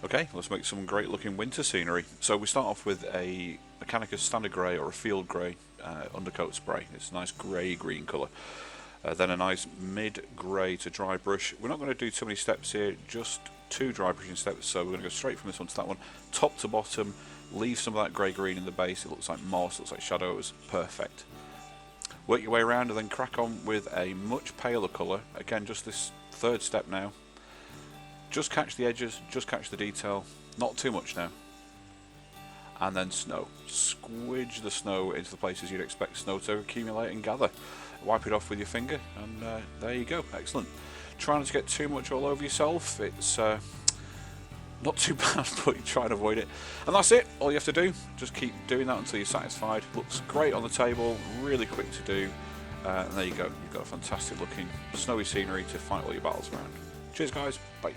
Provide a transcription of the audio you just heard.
Okay, let's make some great looking winter scenery. So we start off with a Mechanicus Standard Grey or a Field Grey undercoat spray. It's a nice grey-green colour. Then a nice mid-grey to dry brush. We're not going to do too many steps here, just 2 dry brushing steps, so we're going to go straight from this one to that one. Top to bottom, leave some of that grey-green in the base. It looks like moss, looks like shadows. Perfect. Work your way around and then crack on with a much paler colour. Again, just this 3rd step now. Just catch the edges, just catch the detail, not too much now. And then snow. Squidge the snow into the places you'd expect snow to accumulate and gather. Wipe it off with your finger and there you go, excellent. Try not to get too much all over yourself, it's not too bad, but try and avoid it. And that's it, all you have to do, just keep doing that until you're satisfied. Looks great on the table, really quick to do, and there you go, you've got a fantastic looking snowy scenery to fight all your battles around. Cheers guys, bye.